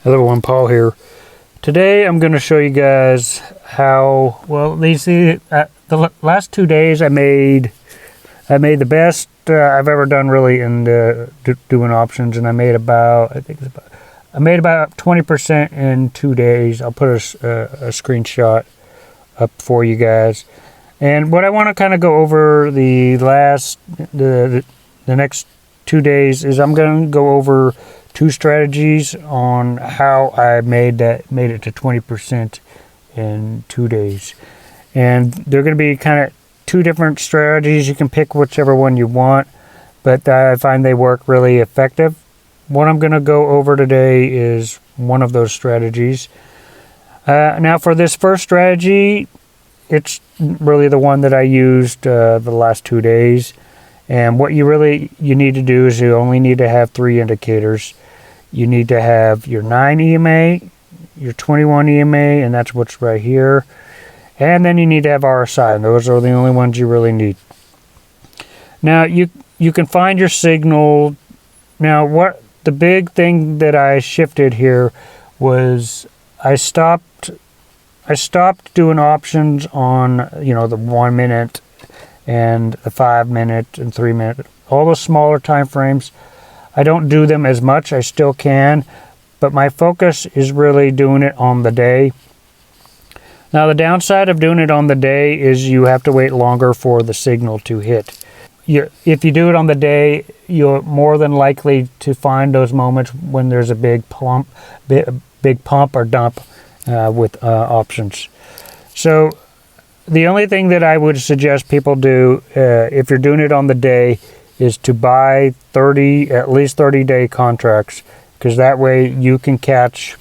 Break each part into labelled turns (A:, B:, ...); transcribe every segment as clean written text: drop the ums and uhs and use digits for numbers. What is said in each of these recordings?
A: Another one, Paul here. Today I'm going to show you guys how, well, the last 2 days I made the best I've ever done really in doing options, and I made about 20% in 2 days. I'll put a screenshot up for you guys. And what I want to kind of go over the next 2 days is I'm going to go over 2 strategies on how I made it to 20% in 2 days. And they're going to be kind of 2 different strategies. You can pick whichever one you want, but I find they work really effective. What I'm going to go over today is one of those strategies. Now for this first strategy, it's really the one that I used the last 2 days. And what you need to do is you only need to have 3 indicators. You need to have your 9 EMA, your 21 EMA, and that's what's right here. And then you need to have RSI, and those are the only ones you really need. Now you can find your signal. Now what the big thing that I shifted here was I stopped doing options on the 1 minute and the 5 minute and 3 minute, all those smaller time frames. I don't do them as much. I still can, but my focus is really doing it on the day. Now the downside of doing it on the day is you have to wait longer for the signal to hit. If you do it on the day, you're more than likely to find those moments when there's a big pump or dump with options. So the only thing that I would suggest people do if you're doing it on the day is to buy at least 30-day contracts, because that way you can catch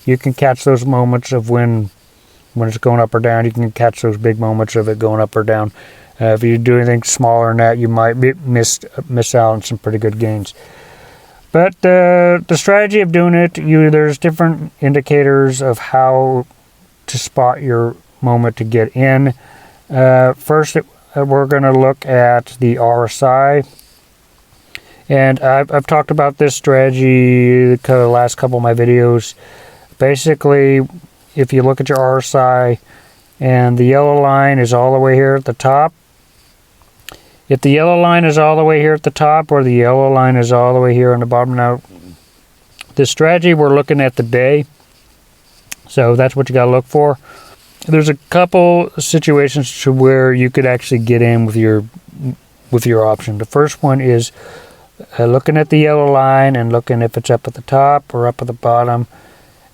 A: those moments of when it's going up or down. You can catch those big moments of it going up or down. If you do anything smaller than that, you might miss out on some pretty good gains. But the strategy of doing it, there's different indicators of how to spot your moment to get in. First, we're going to look at the RSI, and I've talked about this strategy the last couple of my videos. Basically, if you look at your RSI and the yellow line is all the way here at the top, if the yellow line is all the way here at the top or the yellow line is all the way here on the bottom, now this strategy we're looking at the day, so that's what you got to look for. There's a couple situations to where you could actually get in with your option. The first one is looking at the yellow line and looking if it's up at the top or up at the bottom.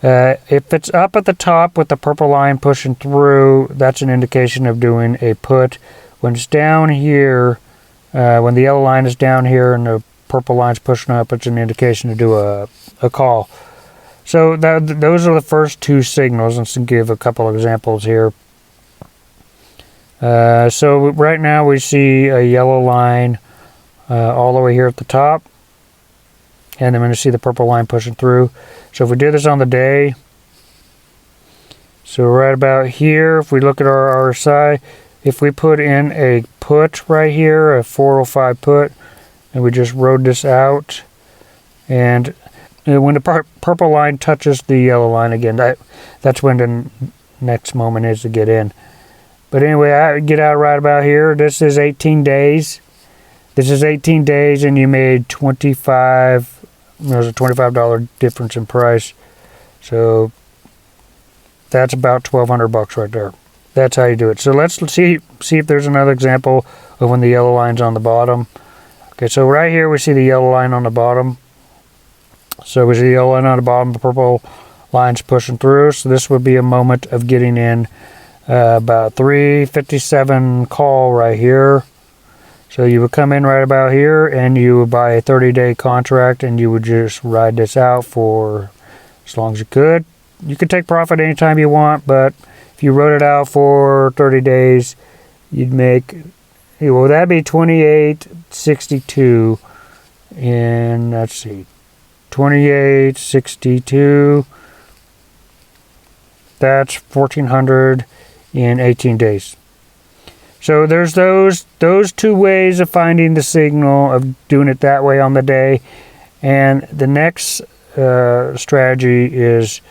A: If it's up at the top with the purple line pushing through, that's an indication of doing a put. When it's down here, when the yellow line is down here and the purple line's pushing up, it's an indication to do a call. So those are the first 2 signals. Let's give a couple of examples here. So right now we see a yellow line all the way here at the top, and then we're going to see the purple line pushing through. So if we do this on the day, so right about here, if we look at our RSI, if we put in a put right here, a 405 put, and we just rode this out, and when the purple line touches the yellow line again, that's when the next moment is to get in. But anyway, I get out right about here. This is 18 days. This is 18 days, and you made $25. There's a $25 difference in price. So that's about $1,200 right there. That's how you do it. So let's see if there's another example of when the yellow line's on the bottom. Okay, so right here we see the yellow line on the bottom. So we see the yellow line on the bottom, the purple line's pushing through. So this would be a moment of getting in about 357 call right here. So you would come in right about here and you would buy a 30-day contract, and you would just ride this out for as long as you could. You could take profit anytime you want, but if you wrote it out for 30 days, you'd make, well, that'd be 28.62 in, let's see, 28.62, that's 1,400 in 18 days. So there's those 2 ways of finding the signal, of doing it that way on the day. And the next strategy is,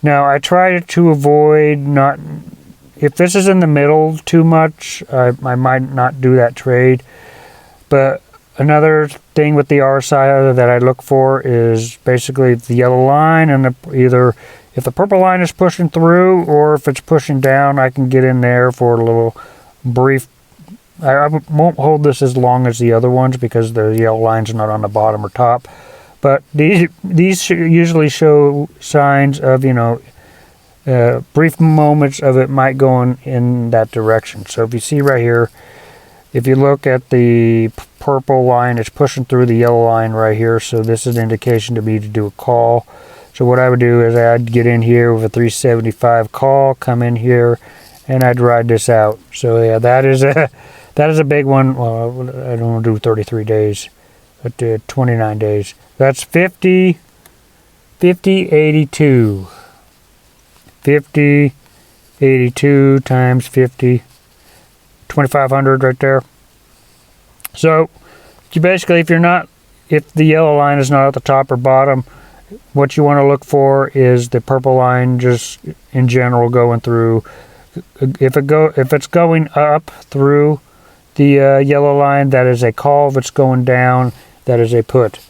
A: now I try to avoid not, if this is in the middle too much, I might not do that trade. But another thing with the RSI that I look for is basically the yellow line, and either if the purple line is pushing through or if it's pushing down, I can get in there for a little brief. I won't hold this as long as the other ones because the yellow line's not on the bottom or top. But these usually show signs of, brief moments of it might go in that direction. So if you see right here, if you look at the purple line, it's pushing through the yellow line right here. So this is an indication to me to do a call. So what I would do is I'd get in here with a 375 call, come in here, and I'd ride this out. So yeah, that is a big one. Well, I don't want to do 33 days, but 29 days. That's 50, 82. 50, 82 times 50. 2,500 right there. So you basically, if the yellow line is not at the top or bottom, what you want to look for is the purple line just in general going through. If it's going up through the yellow line, that is a call. If it's going down, that is a put.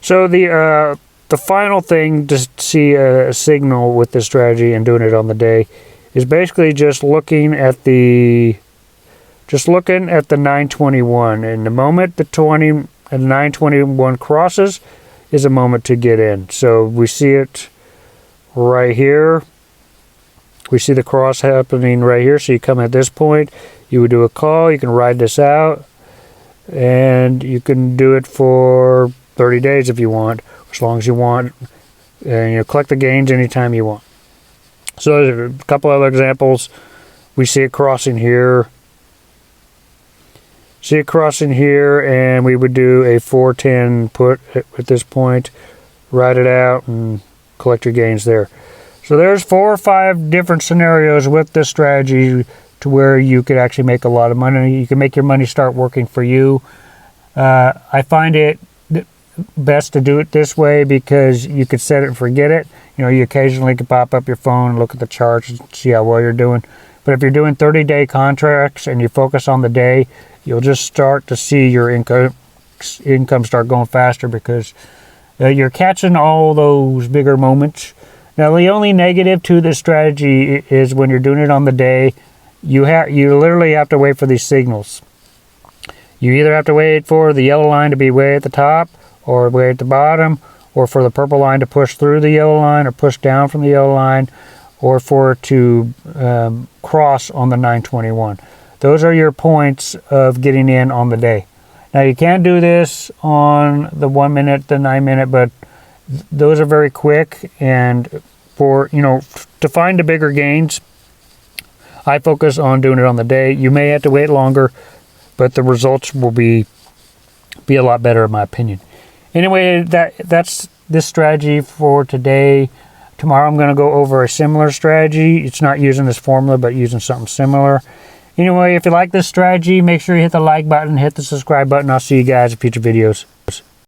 A: So the final thing to see a signal with this strategy and doing it on the day is basically just looking at the 921, and the moment the 921 crosses is a moment to get in. So we see it right here. We see the cross happening right here. So you come at this point, you would do a call. You can ride this out, and you can do it for 30 days if you want, as long as you want, and collect the gains anytime you want. So there's a couple other examples. We see it crossing here. See it crossing here, and we would do a 410 put at this point, ride it out, and collect your gains there. So there's 4 or 5 different scenarios with this strategy to where you could actually make a lot of money. You can make your money start working for you. I find it best to do it this way because you could set it and forget it. You occasionally could pop up your phone and look at the charts and see how well you're doing. But if you're doing 30-day contracts and you focus on the day, you'll just start to see your income start going faster because you're catching all those bigger moments. Now, the only negative to this strategy is when you're doing it on the day, you literally have to wait for these signals. You either have to wait for the yellow line to be way at the top or way at the bottom, or for the purple line to push through the yellow line or push down from the yellow line, or for it to cross on the 921. Those are your points of getting in on the day. Now, you can't do this on the 1 minute, the 9 minute, but those are very quick. And for, to find the bigger gains, I focus on doing it on the day. You may have to wait longer, but the results will be a lot better in my opinion. Anyway, that's this strategy for today. Tomorrow I'm going to go over a similar strategy. It's not using this formula, but using something similar. Anyway, if you like this strategy, make sure you hit the like button, hit the subscribe button. I'll see you guys in future videos.